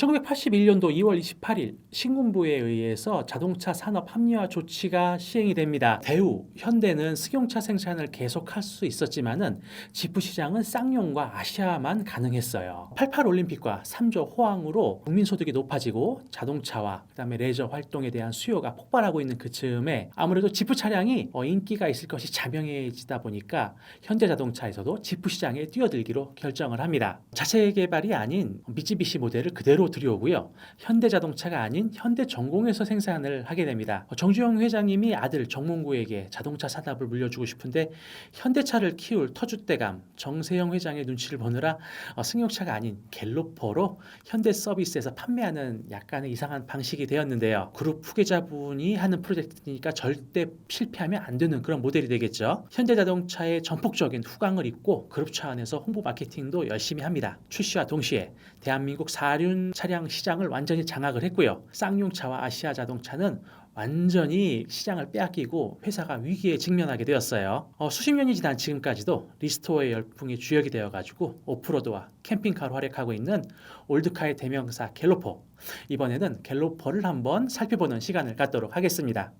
1981년도 2월 28일 신군부에 의해서 자동차 산업 합리화 조치가 시행이 됩니다. 대우, 현대는 승용차 생산을 계속할 수 있었지만은 지프 시장은 쌍용과 아시아만 가능했어요. 88 올림픽과 3조 호황으로 국민 소득이 높아지고 자동차와 그다음에 레저 활동에 대한 수요가 폭발하고 있는 그 즈음에 아무래도 지프 차량이 인기가 있을 것이 자명해지다 보니까 현대자동차에서도 지프 시장에 뛰어들기로 결정을 합니다. 자체 개발이 아닌 미쓰비시 모델을 그대로 들여오고요. 현대자동차가 아닌 현대전공에서 생산을 하게 됩니다. 정주영 회장님이 아들 정몽구에게 자동차 산업을 물려주고 싶은데 현대차를 키울 터줏대감 정세영 회장의 눈치를 보느라 승용차가 아닌 갤로퍼로 현대 서비스에서 판매하는 약간의 이상한 방식이 되었는데요. 그룹 후계자분이 하는 프로젝트니까 절대 실패하면 안 되는 그런 모델이 되겠죠. 현대자동차의 전폭적인 후광을 입고 그룹 차원에서 홍보 마케팅도 열심히 합니다. 출시와 동시에 대한민국 사륜 차량 시장을 완전히 장악을 했고요. 쌍용차와 아시아 자동차는 완전히 시장을 빼앗기고 회사가 위기에 직면하게 되었어요. 수십 년이 지난 지금까지도 리스토어의 열풍이 주역이 되어가지고 오프로드와 캠핑카로 활약하고 있는 올드카의 대명사 갤로퍼. 이번에는 갤로퍼를 한번 살펴보는 시간을 갖도록 하겠습니다.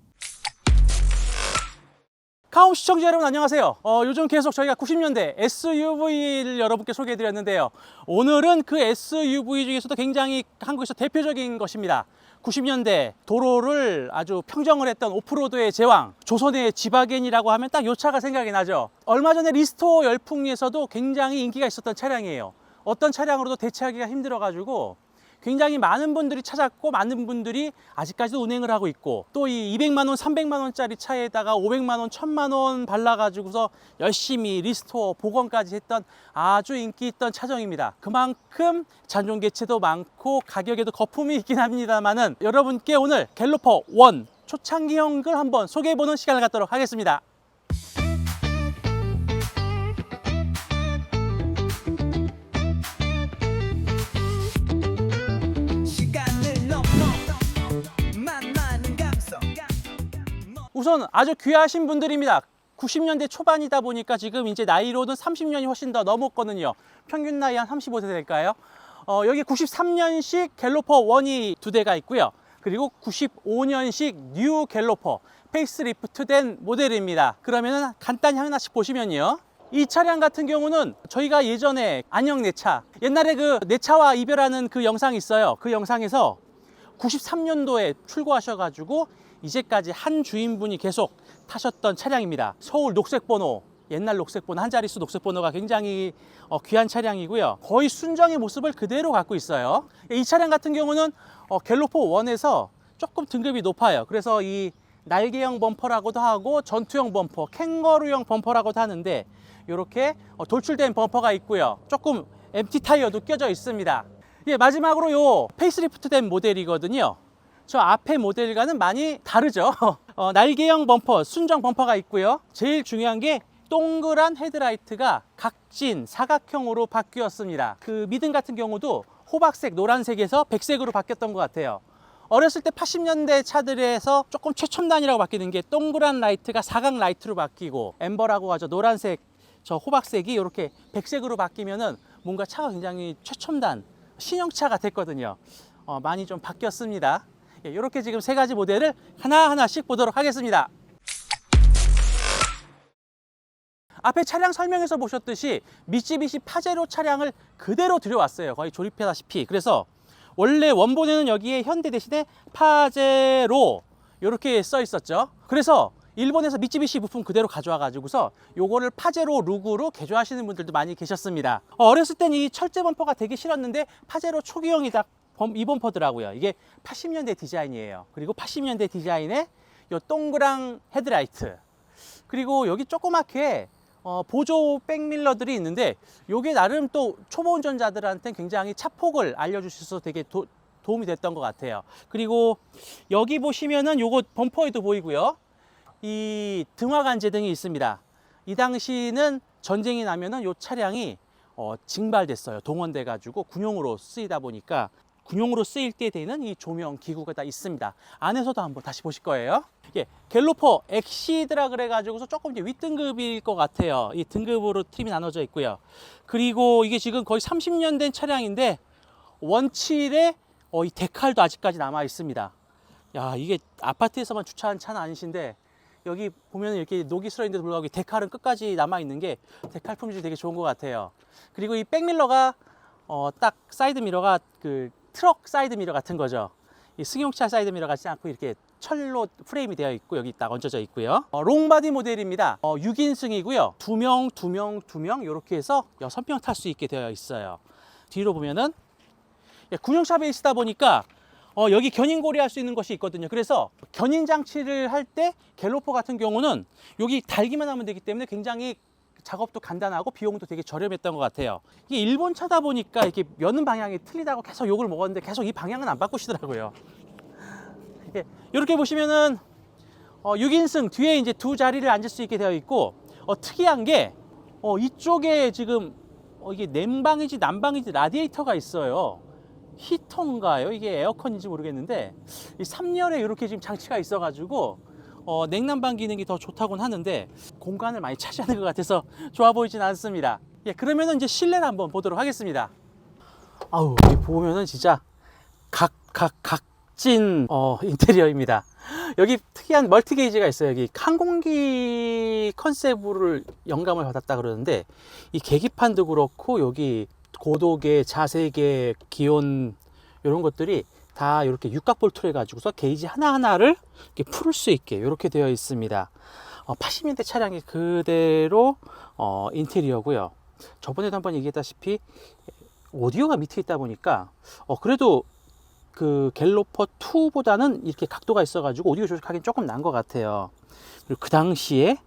카움 시청자 여러분 안녕하세요. 요즘 계속 저희가 90년대 SUV를 여러분께 소개해드렸는데요. 오늘은 그 SUV 중에서도 굉장히 한국에서 대표적인 것입니다. 90년대 도로를 아주 평정을 했던 오프로드의 제왕, 조선의 지바겐이라고 하면 딱 이 차가 생각이 나죠. 얼마 전에 리스토어 열풍에서도 굉장히 인기가 있었던 차량이에요. 어떤 차량으로도 대체하기가 힘들어가지고 굉장히 많은 분들이 찾았고 많은 분들이 아직까지도 운행을 하고 있고 또 이 200만 원, 300만 원짜리 차에다가 500만 원, 1000만 원 발라가지고서 열심히 리스토어 복원까지 했던 아주 인기 있던 차종입니다. 그만큼 잔존 개체도 많고 가격에도 거품이 있긴 합니다만은 여러분께 오늘 갤로퍼 1 초창기형을 한번 소개해보는 시간을 갖도록 하겠습니다. 우선 아주 귀하신 분들입니다. 90년대 초반이다 보니까 지금 이제 나이로는 30년이 훨씬 더 넘었거든요. 평균 나이 한 35세 될까요? 여기 93년식 갤로퍼 1이 두 대가 있고요. 그리고 95년식 뉴 갤로퍼 페이스리프트 된 모델입니다. 그러면은 간단히 하나씩 보시면요. 이 차량 같은 경우는 저희가 예전에 안녕 내 차, 옛날에 그 내 차와 이별하는 그 영상이 있어요. 그 영상에서 93년도에 출고하셔가지고 이제까지 한 주인분이 계속 타셨던 차량입니다. 서울 녹색번호, 옛날 녹색번호, 한 자릿수 녹색번호가 굉장히 귀한 차량이고요. 거의 순정의 모습을 그대로 갖고 있어요. 이 차량 같은 경우는 갤로퍼 1에서 조금 등급이 높아요. 그래서 이 날개형 범퍼라고도 하고 전투형 범퍼, 캥거루형 범퍼라고도 하는데 이렇게 돌출된 범퍼가 있고요. 조금 MT 타이어도 껴져 있습니다. 예, 마지막으로 요 페이스리프트 된 모델이거든요. 저 앞에 모델과는 많이 다르죠. 날개형 범퍼, 순정 범퍼가 있고요. 제일 중요한 게 동그란 헤드라이트가 각진 사각형으로 바뀌었습니다. 그 미등 같은 경우도 호박색, 노란색에서 백색으로 바뀌었던 것 같아요. 어렸을 때 80년대 차들에서 조금 최첨단이라고 바뀌는 게 동그란 라이트가 사각 라이트로 바뀌고 엠버라고 하죠. 노란색, 저 호박색이 이렇게 백색으로 바뀌면은 뭔가 차가 굉장히 최첨단 신형차가 됐거든요. 많이 좀 바뀌었습니다. 이렇게 지금 세 가지 모델을 하나하나씩 보도록 하겠습니다. 앞에 차량 설명에서 보셨듯이 미쓰비시 파제로 차량을 그대로 들여왔어요. 거의 조립하다시피. 그래서 원래 원본에는 여기에 현대 대신에 파제로 이렇게 써 있었죠. 그래서 일본에서 미쓰비시 부품 그대로 가져와 가지고서 요거를 파제로 룩으로 개조하시는 분들도 많이 계셨습니다. 어렸을 땐 이 철제 범퍼가 되게 싫었는데 파제로 초기형이다. 이 범퍼더라고요. 이게 80년대 디자인이에요. 그리고 80년대 디자인에 요 동그란 헤드라이트, 그리고 여기 조그맣게 보조 백밀러들이 있는데 요게 나름 또 초보 운전자들한테 굉장히 차폭을 알려주셔서 되게 도움이 됐던 것 같아요. 그리고 여기 보시면은 요거 범퍼에도 보이고요. 이 등화관 제등이 있습니다. 이 당시는 전쟁이 나면은 요 차량이 징발됐어요. 동원돼 가지고 군용으로 쓰이다 보니까 군용으로 쓰일 때 되는 이 조명 기구가 다 있습니다. 안에서도 한번 다시 보실 거예요. 이게 갤로퍼 엑시드라 그래 가지고서 조금 이제 윗등급일 것 같아요. 이 등급으로 팀이 나눠져 있고요. 그리고 이게 지금 거의 30년 된 차량인데 원칠에 이 데칼도 아직까지 남아 있습니다. 야, 이게 아파트에서만 주차한 차는 아니신데 여기 보면 이렇게 녹이 슬어 있는데도 불구하고 데칼은 끝까지 남아 있는 게 데칼 품질이 되게 좋은 것 같아요. 그리고 이 백밀러가 딱 사이드 미러가 그 트럭 사이드 미러 같은 거죠. 이 승용차 사이드 미러 같지 않고 이렇게 철로 프레임이 되어 있고 여기 딱 얹어져 있고요. 롱바디 모델입니다. 6인승이고요. 2명 이렇게 해서 6명 탈 수 있게 되어 있어요. 뒤로 보면은 군용차 베이스다 보니까 여기 견인고리 할 수 있는 것이 있거든요. 그래서 견인 장치를 할 때 갤로퍼 같은 경우는 여기 달기만 하면 되기 때문에 굉장히 작업도 간단하고 비용도 되게 저렴했던 것 같아요. 이게 일본 차다 보니까 이렇게 여는 방향이 틀리다고 계속 욕을 먹었는데 계속 이 방향은 안 바꾸시더라고요. 이렇게 보시면은 6인승 뒤에 이제 두 자리를 앉을 수 있게 되어 있고 특이한 게 이쪽에 지금 이게 냉방인지 난방인지 라디에이터가 있어요. 히터인가요? 이게 에어컨인지 모르겠는데 이 3열에 이렇게 지금 장치가 있어 가지고 냉난방 기능이 더 좋다고는 하는데 공간을 많이 차지하는 것 같아서 좋아 보이진 않습니다. 그러면은 이제 실내를 한번 보도록 하겠습니다. 아우, 여기 보면은 진짜 각진 인테리어입니다. 여기 특이한 멀티 게이지가 있어요. 여기 항공기 컨셉을 영감을 받았다 그러는데 이 계기판도 그렇고 여기 고도계, 자세계, 기온 이런 것들이 다 이렇게 육각볼트로 해가지고서 게이지 하나하나를 이렇게 풀을 수 있게 이렇게 되어 있습니다. 80년대 차량이 그대로 인테리어고요. 저번에도 한번 얘기했다시피 오디오가 밑에 있다 보니까 그래도 그 갤로퍼 2보다는 이렇게 각도가 있어가지고 오디오 조작하기는 조금 난 것 같아요. 그리고 그 당시에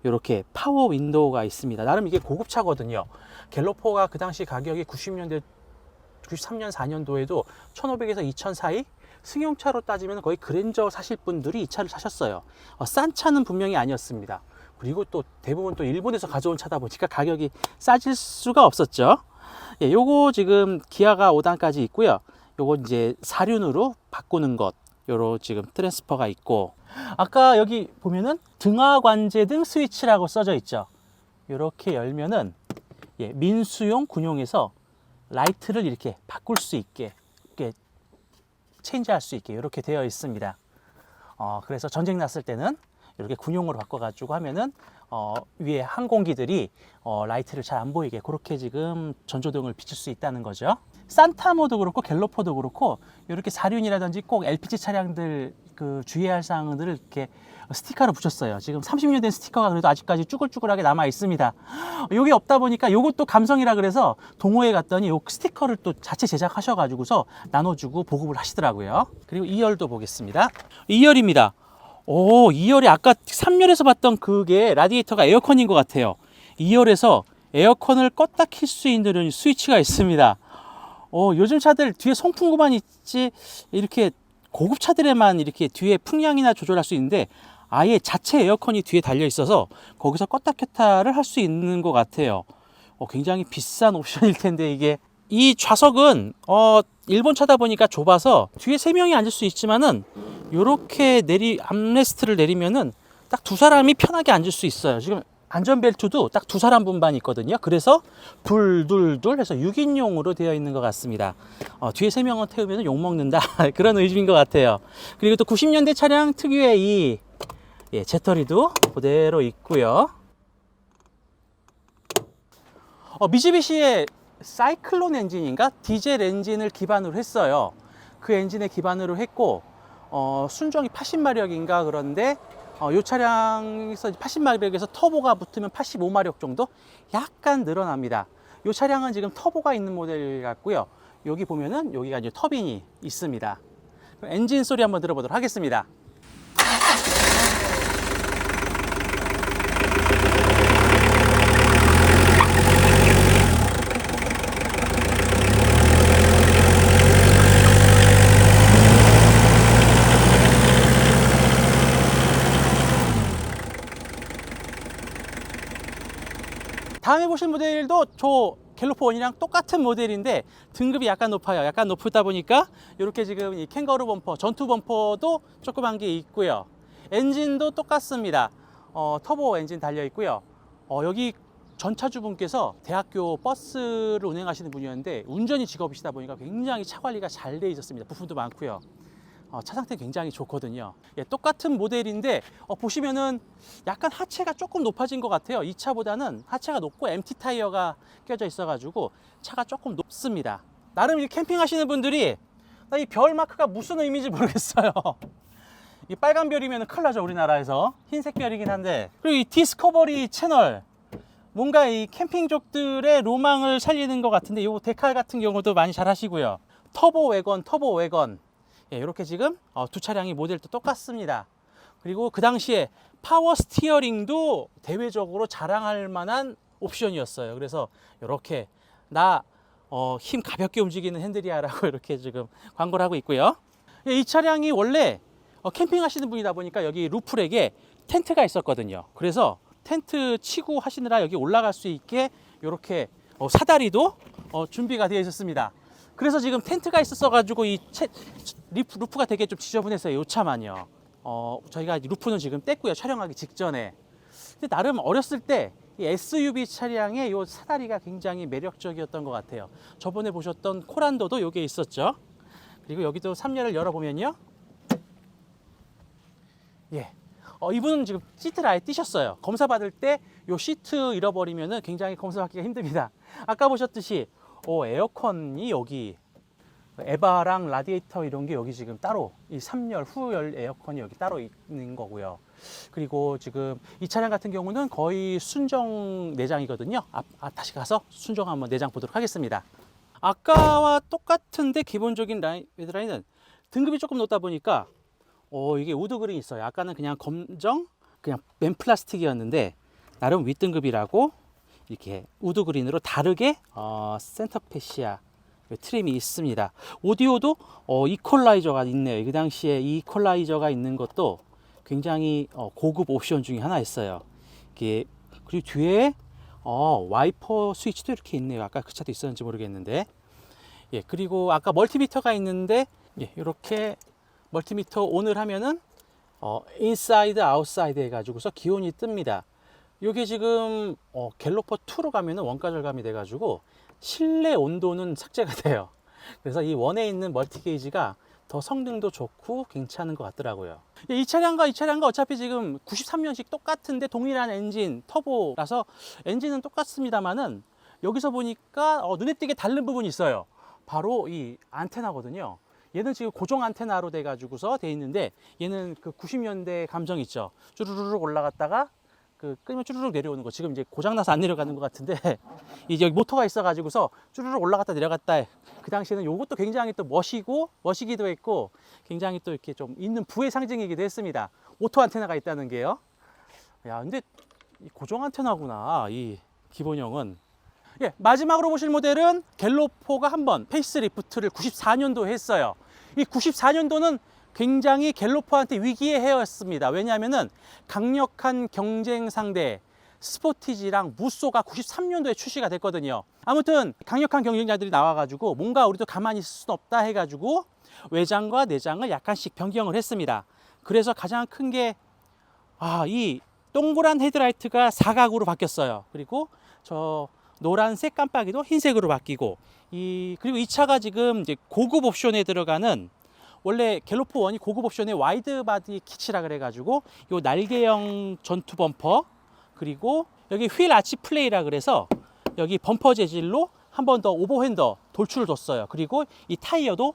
이렇게 파워 윈도우가 있습니다. 나름 이게 고급차거든요. 갤로퍼가 그 당시 가격이 90년대 93년 4년도에도 1,500에서 2,000 사이, 승용차로 따지면 거의 그랜저 사실 분들이 이 차를 사셨어요. 싼 차는 분명히 아니었습니다. 그리고 또 대부분 또 일본에서 가져온 차다 보니까 가격이 싸질 수가 없었죠. 요거 지금 기아가 5단까지 있고요. 요거 이제 사륜으로 바꾸는 것, 요로 지금 트랜스퍼가 있고, 아까 여기 보면은 등화 관제등 스위치라고 써져 있죠. 요렇게 열면은 민수용 군용에서 라이트를 이렇게 바꿀 수 있게, 이렇게 체인지할 수 있게 이렇게 되어 있습니다. 그래서 전쟁 났을 때는 이렇게 군용으로 바꿔가지고 하면은 위에 항공기들이 라이트를 잘 안 보이게 그렇게 지금 전조등을 비출 수 있다는 거죠. 산타모도 그렇고 갤로퍼도 그렇고 이렇게 사륜이라든지 꼭 LPG 차량들 그 주의할 사항들을 이렇게 스티커로 붙였어요. 지금 30년 된 스티커가 그래도 아직까지 쭈글쭈글하게 남아 있습니다. 요게 없다 보니까 요것도 감성이라 그래서 동호회 갔더니 요 스티커를 또 자체 제작하셔가지고서 나눠주고 보급을 하시더라고요. 그리고 2열도 보겠습니다. 2열입니다. 2열이 아까 3열에서 봤던 그게 라디에이터가 에어컨인 것 같아요. 2열에서 에어컨을 껐다 킬 수 있는 스위치가 있습니다. 요즘 차들 뒤에 송풍구만 있지 이렇게 고급 차들에만 이렇게 뒤에 풍량이나 조절할 수 있는데 아예 자체 에어컨이 뒤에 달려 있어서 거기서 껐다 켰다를 할 수 있는 것 같아요. 굉장히 비싼 옵션일 텐데 이게 이 좌석은 일본 차다 보니까 좁아서 뒤에 3명이 앉을 수 있지만은 요렇게 암레스트를 내리면은 딱 두 사람이 편하게 앉을 수 있어요. 지금 안전벨트도 딱 두 사람 분반이 있거든요. 그래서 둘 해서 6인용으로 되어 있는 것 같습니다. 뒤에 3명을 태우면 욕먹는다 그런 의미인 것 같아요. 그리고 또 90년대 차량 특유의 이 제터리도 그대로 있고요. 미쓰비시의 사이클론 엔진인가? 디젤 엔진을 기반으로 했어요. 그 엔진을 기반으로 했고 순정이 80마력인가 그런데 이 차량에서 80마력에서 터보가 붙으면 85마력 정도 약간 늘어납니다. 이 차량은 지금 터보가 있는 모델 같고요. 여기 보면은 여기가 이제 터빈이 있습니다. 엔진 소리 한번 들어보도록 하겠습니다. 다음에 보실 모델도 저 갤로퍼 1이랑 똑같은 모델인데 등급이 약간 높아요. 약간 높다 보니까 이렇게 지금 이 캥거루 범퍼, 전투 범퍼도 조그만 게 있고요. 엔진도 똑같습니다. 터보 엔진 달려 있고요. 여기 전 차주분께서 대학교 버스를 운행하시는 분이었는데 운전이 직업이시다 보니까 굉장히 차 관리가 잘 돼 있었습니다. 부품도 많고요. 차 상태 굉장히 좋거든요. 예, 똑같은 모델인데 보시면은 약간 하체가 조금 높아진 것 같아요. 이 차보다는 하체가 높고 MT 타이어가 껴져 있어가지고 차가 조금 높습니다. 나름 이 캠핑 하시는 분들이 이 별 마크가 무슨 의미인지 모르겠어요. 이 빨간 별이면 큰일 나죠, 우리나라에서. 흰색 별이긴 한데. 그리고 이 디스커버리 채널, 뭔가 이 캠핑족들의 로망을 살리는 것 같은데, 이 데칼 같은 경우도 많이 잘 하시고요. 터보 외건. 예, 이렇게 지금 두 차량이 모델도 똑같습니다. 그리고 그 당시에 파워 스티어링도 대외적으로 자랑할 만한 옵션이었어요. 그래서 이렇게 힘 가볍게 움직이는 핸들이야라고 이렇게 지금 광고를 하고 있고요. 예, 이 차량이 원래 캠핑 하시는 분이다 보니까 여기 루프렉에 텐트가 있었거든요. 그래서 텐트 치고 하시느라 여기 올라갈 수 있게 이렇게 사다리도 준비가 되어 있었습니다. 그래서 지금 텐트가 있었어 가지고 이 루프가 되게 좀 지저분했어요. 이 차만요. 저희가 루프는 지금 뗐고요. 촬영하기 직전에. 근데 나름 어렸을 때 이 SUV 차량의 이 사다리가 굉장히 매력적이었던 것 같아요. 저번에 보셨던 코란도도 여기에 있었죠. 그리고 여기도 3열을 열어보면요. 예. 이분은 지금 시트를 아예 띄셨어요. 검사 받을 때 이 시트 잃어버리면 굉장히 검사받기가 힘듭니다. 아까 보셨듯이 에어컨이 여기, 에바랑 라디에이터 이런 게 여기 지금 따로, 이 3열, 후열 에어컨이 여기 따로 있는 거고요. 그리고 지금 이 차량 같은 경우는 거의 순정 내장이거든요. 다시 가서 순정 한번 내장 보도록 하겠습니다. 아까와 똑같은데 기본적인 헤드라인은 등급이 조금 높다 보니까 이게 우드그린이 있어요. 아까는 그냥 검정, 그냥 맨 플라스틱이었는데 나름 윗등급이라고 이렇게 우드그린으로 다르게 센터 패시아 트림이 있습니다. 오디오도 이퀄라이저가 있네요. 그 당시에 이 이퀄라이저가 있는 것도 굉장히 고급 옵션 중에 하나였어요. 그리고 뒤에 와이퍼 스위치도 이렇게 있네요. 아까 그 차도 있었는지 모르겠는데. 예, 그리고 아까 멀티미터가 있는데, 예, 이렇게 멀티미터 온을 하면은 인사이드 아웃사이드 해가지고서 기온이 뜹니다. 이게 지금 갤로퍼 2로 가면은 원가 절감이 돼가지고 실내 온도는 삭제가 돼요. 그래서 이 원에 있는 멀티게이지가 더 성능도 좋고 괜찮은 것 같더라고요. 이 차량과 어차피 지금 93년식 똑같은데 동일한 엔진, 터보라서 엔진은 똑같습니다만은 여기서 보니까 눈에 띄게 다른 부분이 있어요. 바로 이 안테나거든요. 얘는 지금 고정 안테나로 돼 가지고서 돼 있는데, 얘는 그 90년대 감성 있죠. 쭈르르륵 올라갔다가 끄면 쭈르륵 내려오는 거. 지금 이제 고장나서 안 내려가는 것 같은데 이제 여기 모터가 있어 가지고서 쭈르륵 올라갔다 내려갔다. 그 당시에는 요것도 굉장히 또 멋이기도 했고 굉장히 또 이렇게 좀 있는 부의 상징이기도 했습니다. 오토 안테나가 있다는 게요. 야, 근데 고정 안테나구나, 이 기본형은. 예, 마지막으로 보실 모델은 갤로포가 한번 페이스리프트를 94년도에 했어요. 이 94년도는 굉장히 갤로퍼한테 위기의 해였습니다. 왜냐하면은 강력한 경쟁 상대 스포티지랑 무쏘가 93년도에 출시가 됐거든요. 아무튼 강력한 경쟁자들이 나와가지고 뭔가 우리도 가만히 있을 수는 없다 해가지고 외장과 내장을 약간씩 변경을 했습니다. 그래서 가장 큰 게 이 동그란 헤드라이트가 사각으로 바뀌었어요. 그리고 저 노란색 깜빡이도 흰색으로 바뀌고, 그리고 이 차가 지금 이제 고급 옵션에 들어가는, 원래 갤로포 1이 고급 옵션에 와이드 바디 키치라 그래가지고 요 날개형 전투 범퍼, 그리고 여기 휠 아치 플레이라 그래서 여기 범퍼 재질로 한 번 더 오버핸더 돌출을 줬어요. 그리고 이 타이어도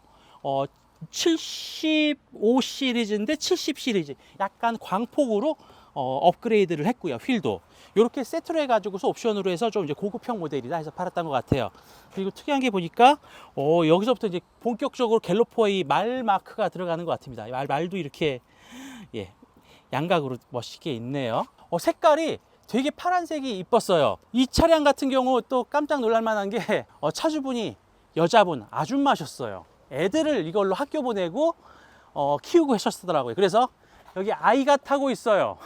75 시리즈인데 70 시리즈 약간 광폭으로 업그레이드를 했고요. 휠도 이렇게 세트로 해가지고서 옵션으로 해서 좀 이제 고급형 모델이다 해서 팔았던 것 같아요. 그리고 특이한 게 보니까 여기서부터 이제 본격적으로 갤로포의 말 마크가 들어가는 것 같습니다. 말도 이렇게 양각으로 멋있게 있네요. 색깔이 되게 파란색이 이뻤어요. 이 차량 같은 경우 또 깜짝 놀랄 만한 게 차주분이 여자분 아줌마셨어요. 애들을 이걸로 학교 보내고 키우고 하셨더라고요. 그래서 여기 아이가 타고 있어요.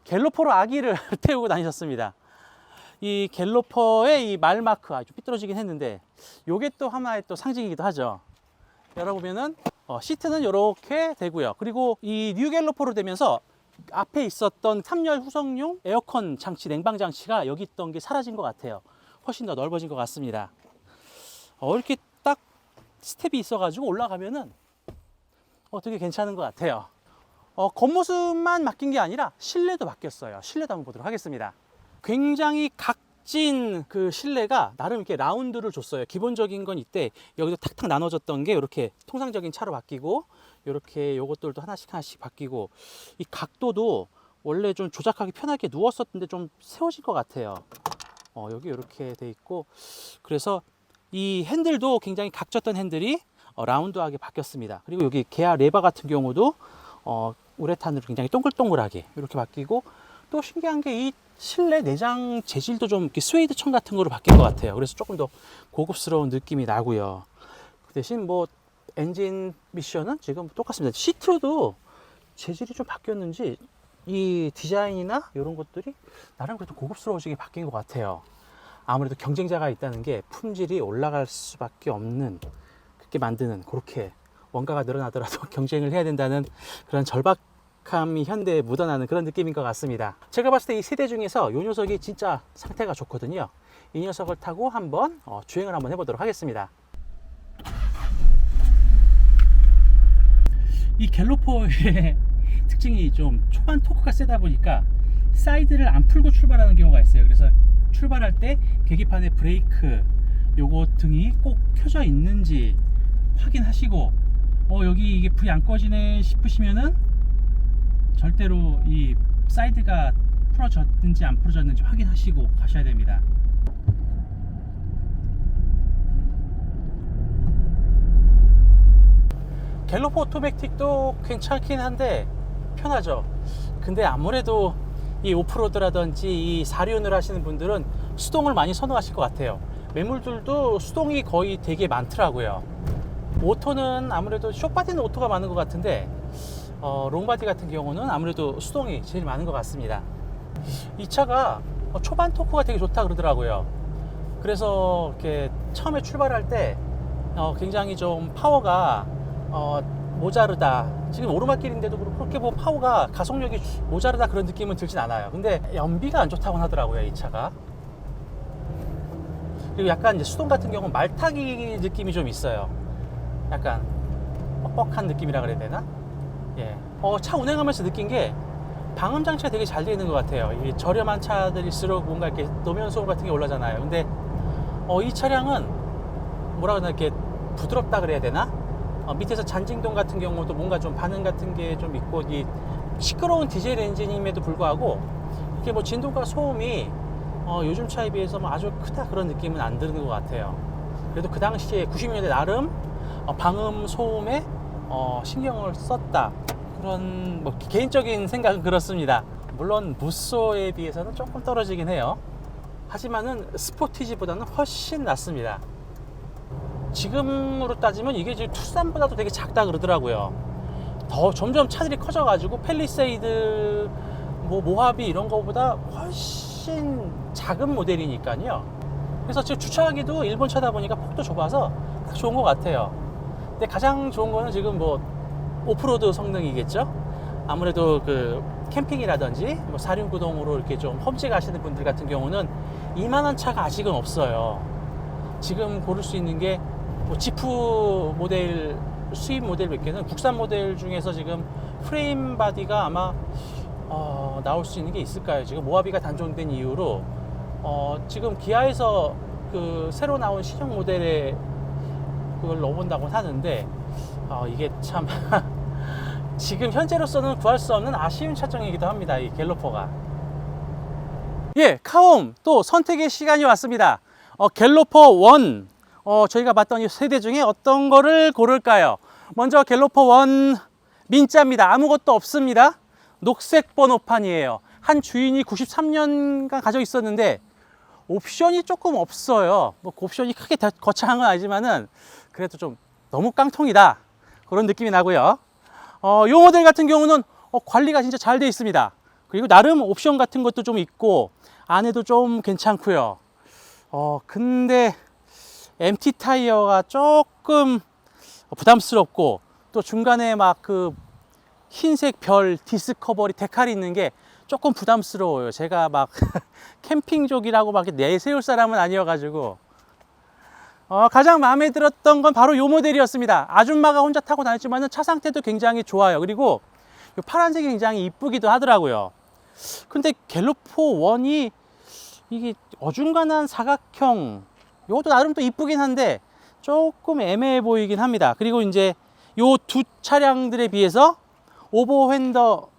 갤로퍼로 아기를 태우고 다니셨습니다. 이 갤로퍼의 이 말 마크 아주 삐뚤어지긴 했는데 요게 또 하나의 또 상징이기도 하죠. 열어보면은 시트는 이렇게 되고요. 그리고 이 뉴 갤로퍼로 되면서 앞에 있었던 3열 후석용 에어컨 장치, 냉방 장치가 여기 있던 게 사라진 것 같아요. 훨씬 더 넓어진 것 같습니다. 이렇게 딱 스텝이 있어가지고 올라가면은 되게 괜찮은 것 같아요. 겉모습만 바뀐 게 아니라 실내도 바뀌었어요. 실내도 한번 보도록 하겠습니다. 굉장히 각진 그 실내가 나름 이렇게 라운드를 줬어요. 기본적인 건 이때 여기도 탁탁 나눠졌던 게 이렇게 통상적인 차로 바뀌고, 이렇게 요것들도 하나씩 하나씩 바뀌고, 이 각도도 원래 좀 조작하기 편하게 누웠었는데 좀 세워질 것 같아요. 여기 이렇게 돼 있고, 그래서 이 핸들도 굉장히 각졌던 핸들이 라운드하게 바뀌었습니다. 그리고 여기 기아 레바 같은 경우도 우레탄으로 굉장히 동글동글하게 이렇게 바뀌고, 또 신기한 게 이 실내 내장 재질도 좀 이렇게 스웨이드 천 같은 거로 바뀐 것 같아요. 그래서 조금 더 고급스러운 느낌이 나고요. 그 대신 뭐 엔진 미션은 지금 똑같습니다. 시트도 재질이 좀 바뀌었는지 이 디자인이나 이런 것들이 나름 그래도 고급스러워지게 바뀐 것 같아요. 아무래도 경쟁자가 있다는 게 품질이 올라갈 수밖에 없는, 그렇게 만드는, 그렇게 원가가 늘어나더라도 경쟁을 해야 된다는 그런 절박함이 현대에 묻어나는 그런 느낌인 것 같습니다. 제가 봤을 때 이 세대 중에서 이 녀석이 진짜 상태가 좋거든요. 이 녀석을 타고 한번 주행을 한번 해보도록 하겠습니다. 이 갤로퍼의 특징이 좀 초반 토크가 세다 보니까 사이드를 안 풀고 출발하는 경우가 있어요. 그래서 출발할 때 계기판에 브레이크 요거 등이 꼭 켜져 있는지 확인하시고, 여기 이게 불이 안 꺼지네 싶으시면은 절대로 이 사이드가 풀어졌는지 안 풀어졌는지 확인하시고 가셔야 됩니다. 갤로퍼 오토매틱도 괜찮긴 한데 편하죠. 근데 아무래도 이 오프로드라든지 이 사륜을 하시는 분들은 수동을 많이 선호하실 것 같아요. 매물들도 수동이 거의 되게 많더라고요. 오토는 아무래도 숏바디는 오토가 많은 것 같은데 롱바디 같은 경우는 아무래도 수동이 제일 많은 것 같습니다. 이 차가 초반 토크가 되게 좋다 그러더라고요. 그래서 이렇게 처음에 출발할 때 굉장히 좀 파워가 모자르다, 지금 오르막길인데도 그렇게 뭐 파워가, 가속력이 모자르다 그런 느낌은 들진 않아요. 근데 연비가 안 좋다고 하더라고요, 이 차가. 그리고 약간 이제 수동 같은 경우는 말타기 느낌이 좀 있어요. 약간 뻑뻑한 느낌이라 그래야 되나? 예. 차 운행하면서 느낀 게 방음 장치가 되게 잘 되어 있는 것 같아요. 이 저렴한 차들일수록 뭔가 이렇게 노면 소음 같은 게 올라잖아요. 근데 이 차량은 뭐라 그러나 이렇게 부드럽다 그래야 되나? 밑에서 잔진동 같은 경우도 뭔가 좀 반응 같은 게 좀 있고, 이 시끄러운 디젤 엔진임에도 불구하고 이렇게 뭐 진동과 소음이 요즘 차에 비해서 뭐 아주 크다 그런 느낌은 안 드는 것 같아요. 그래도 그 당시에 90년대 나름 방음 소음에 신경을 썼다, 그런 뭐 개인적인 생각은 그렇습니다. 물론 무쏘에 비해서는 조금 떨어지긴 해요. 하지만은 스포티지보다는 훨씬 낫습니다. 지금으로 따지면 이게 지금 투싼보다도 되게 작다 그러더라고요. 더 점점 차들이 커져가지고 팰리세이드, 뭐 모하비 이런 거보다 훨씬 작은 모델이니까요. 그래서 지금 주차하기도 일본 차다 보니까 폭도 좁아서 딱 좋은 것 같아요. 근데 가장 좋은 거는 지금 뭐 오프로드 성능이겠죠. 아무래도 그 캠핑이라든지 뭐 사륜구동으로 이렇게 좀 험지 가시는 분들 같은 경우는 이만한 차가 아직은 없어요. 지금 고를 수 있는 게 뭐 지프 모델, 수입 모델 몇 개는 국산 모델 중에서 지금 프레임 바디가 아마 나올 수 있는 게 있을까요? 지금 모하비가 단종된 이후로 지금 기아에서 그 새로 나온 신형 모델에 그걸 넣어본다고 하는데 이게 참 지금 현재로서는 구할 수 없는 아쉬운 차종이기도 합니다, 이 갤로퍼가. 예, 카홈 또 선택의 시간이 왔습니다. 갤로퍼 1, 저희가 봤던 이 세대 중에 어떤 거를 고를까요? 먼저 갤로퍼 1 민자입니다. 아무것도 없습니다. 녹색 번호판이에요. 한 주인이 93년간 가지고 있었는데 옵션이 조금 없어요. 뭐 옵션이 크게 거창한 건 아니지만은 그래도 좀 너무 깡통이다 그런 느낌이 나고요. 이 모델 같은 경우는 관리가 진짜 잘 되어 있습니다. 그리고 나름 옵션 같은 것도 좀 있고 안에도 좀 괜찮고요. 근데 MT 타이어가 조금 부담스럽고, 또 중간에 막 그 흰색 별 디스커버리 데칼이 있는 게 조금 부담스러워요. 제가 막 캠핑족이라고 막 내세울 사람은 아니어가지고. 가장 마음에 들었던 건 바로 이 모델이었습니다. 아줌마가 혼자 타고 다녔지만 차 상태도 굉장히 좋아요. 그리고 이 파란색이 굉장히 이쁘기도 하더라고요. 근데 갤로포 1이 이게 어중간한 사각형, 이것도 나름 또 이쁘긴 한데 조금 애매해 보이긴 합니다. 그리고 이제 요 두 차량들에 비해서 오버핸더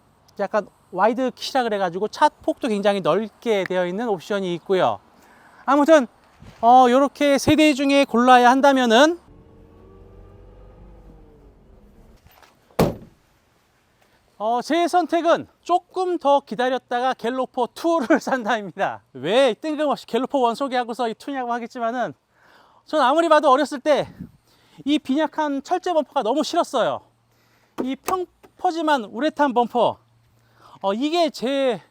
약간 와이드 키라 그래가지고 차 폭도 굉장히 넓게 되어 있는 옵션이 있고요. 아무튼 요렇게 세 대 중에 골라야 한다면은 제 선택은 조금 더 기다렸다가 갤로포 2를 산다입니다. 왜 뜬금없이 갤로포 1 소개하고서 이 2냐고 하겠지만은 전 아무리 봐도 어렸을 때 이 빈약한 철제 범퍼가 너무 싫었어요. 이 평퍼짐한 우레탄 범퍼, 이게 제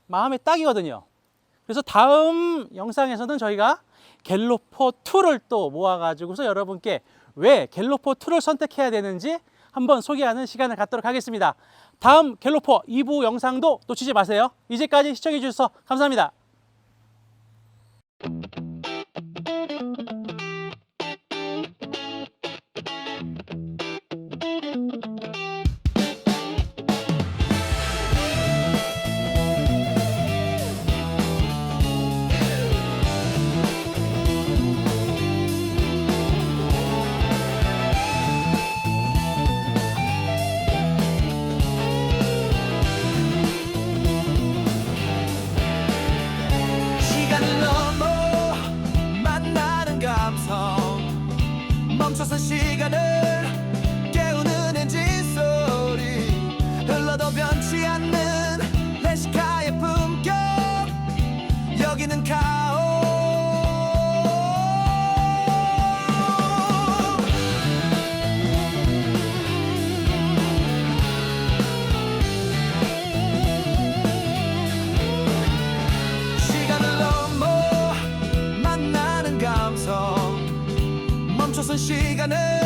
마음에 딱이거든요. 그래서 다음 영상에서는 저희가 갤로포 2를 또 모아가지고서 여러분께 왜 갤로포 2를 선택해야 되는지 한번 소개하는 시간을 갖도록 하겠습니다. 다음 갤로포 2부 영상도 놓치지 마세요. 이제까지 시청해 주셔서 감사합니다. 시간을 넘어 만나는 감성 멈춰선 시간을 깨우는 엔진 소리 흘러도 변치 않는 레시카의 품격 여기는 카오 시간을 넘어 만나는 감성 멈춰선 시간을